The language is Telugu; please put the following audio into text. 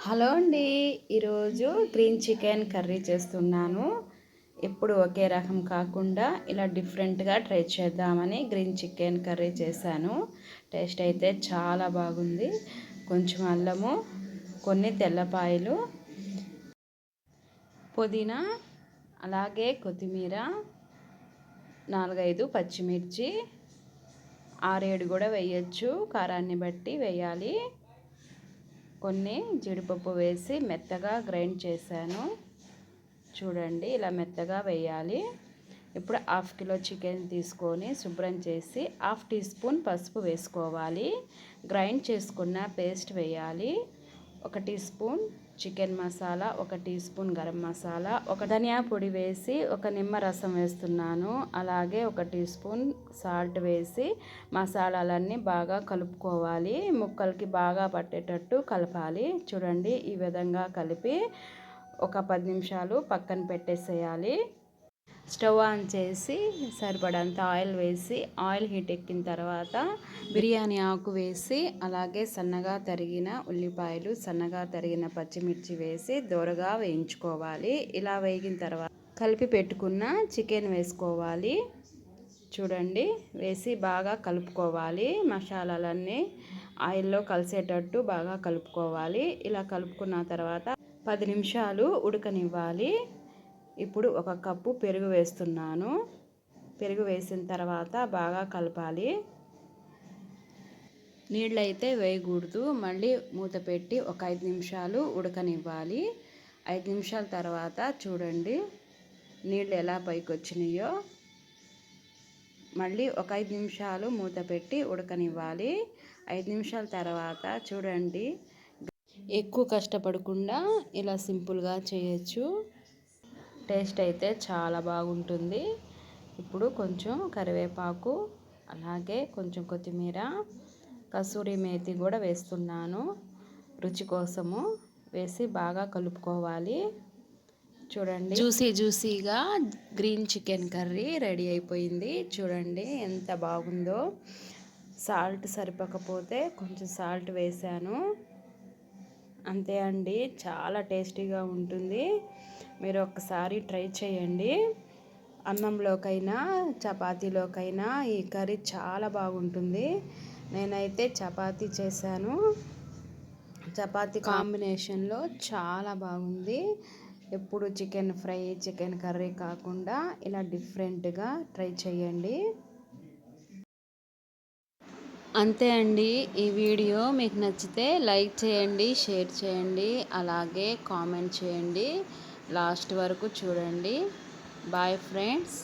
హలో అండి. ఈరోజు గ్రీన్ చికెన్ కర్రీ చేస్తున్నాను. ఎప్పుడు ఒకే రకం కాకుండా ఇలా డిఫరెంట్గా ట్రై చేద్దామని గ్రీన్ చికెన్ కర్రీ చేశాను. టేస్ట్ అయితే చాలా బాగుంది. కొంచెం అల్లము, కొన్ని తెల్లపాయలు, పుదీనా, అలాగే కొత్తిమీర, 4-5 పచ్చిమిర్చి, 6-7 కూడా వేయచ్చు, కారాన్ని బట్టి వేయాలి. కొన్ని జీడిపప్పు వేసి మెత్తగా గ్రైండ్ చేశాను. చూడండి, ఇలా మెత్తగా వేయాలి. ఇప్పుడు 1/2 కిలో చికెన్ తీసుకొని శుభ్రం చేసి 1/2 టీ స్పూన్ పసుపు వేసుకోవాలి. గ్రైండ్ చేసుకున్న పేస్ట్ వేయాలి. 1 టీ స్పూన్ చికెన్ మసాలా, 1 టీ స్పూన్ గరం మసాలా, ఒక ధనియా పొడి వేసి ఒక నిమ్మ రసం వేస్తున్నాను. అలాగే 1 టీ స్పూన్ సాల్ట్ వేసి మసాలాలన్నీ బాగా కలుపుకోవాలి. ముక్కలకి బాగా పట్టేటట్టు కలపాలి. చూడండి, ఈ విధంగా కలిపి ఒక 10 నిమిషాలు పక్కన పెట్టేసేయాలి. స్టవ్ ఆన్ చేసి సరిపడంత ఆయిల్ వేసి, ఆయిల్ హీట్ ఎక్కిన తర్వాత బిర్యానీ ఆకు వేసి, అలాగే సన్నగా తరిగిన ఉల్లిపాయలు, సన్నగా తరిగిన పచ్చిమిర్చి వేసి దోరగా వేయించుకోవాలి. ఇలా వేగిన తర్వాత కలిపి పెట్టుకున్న చికెన్ వేసుకోవాలి. చూడండి, వేసి బాగా కలుపుకోవాలి. మసాలాలన్నీ ఆయిల్లో కలిసేటట్టు బాగా కలుపుకోవాలి. ఇలా కలుపుకున్న తర్వాత 10 నిమిషాలు ఉడకనివ్వాలి. ఇప్పుడు 1 కప్పు పెరుగు వేస్తున్నాను. పెరుగు వేసిన తర్వాత బాగా కలపాలి. నీళ్ళైతే వేయకూడదు. మళ్ళీ మూత పెట్టి ఒక 5 నిమిషాలు ఉడకనివ్వాలి. 5 నిమిషాల తర్వాత చూడండి, నీళ్ళు ఎలా పైకి వచ్చినాయో. మళ్ళీ ఒక 5 నిమిషాలు మూత పెట్టి ఉడకనివ్వాలి. 5 నిమిషాల తర్వాత చూడండి, ఎక్కువ కష్టపడకుండా ఇలా సింపుల్గా చేయొచ్చు. టేస్ట్ అయితే చాలా బాగుంటుంది. ఇప్పుడు కొంచెం కరివేపాకు, అలాగే కొంచెం కొత్తిమీర, కసూరి మేతి కూడా వేస్తున్నాను రుచి కోసము. వేసి బాగా కలుపుకోవాలి. చూడండి, జ్యూసీగా గ్రీన్ చికెన్ కర్రీ రెడీ అయిపోయింది. చూడండి ఎంత బాగుందో. సాల్ట్ సరిపోకపోతే కొంచెం సాల్ట్ వేసాను. అంతే అండి, చాలా టేస్టీగా ఉంటుంది. మీరు ఒక్కసారి ట్రై చేయండి. అన్నంలోకైనా చపాతీలోకైనా ఈ కర్రీ చాలా బాగుంటుంది. నేనైతే చపాతీ చేశాను. చపాతీ కాంబినేషన్లో చాలా బాగుంది. ఎప్పుడు చికెన్ ఫ్రై, చికెన్ కర్రీ కాకుండా ఇలా డిఫరెంట్గా ట్రై చేయండి. అంతే అండి. ఈ వీడియో మీకు నచ్చితే లైక్ చేయండి, షేర్ చేయండి, అలాగే కామెంట్ చేయండి. లాస్ట్ వరకు చూడండి. Bye friends.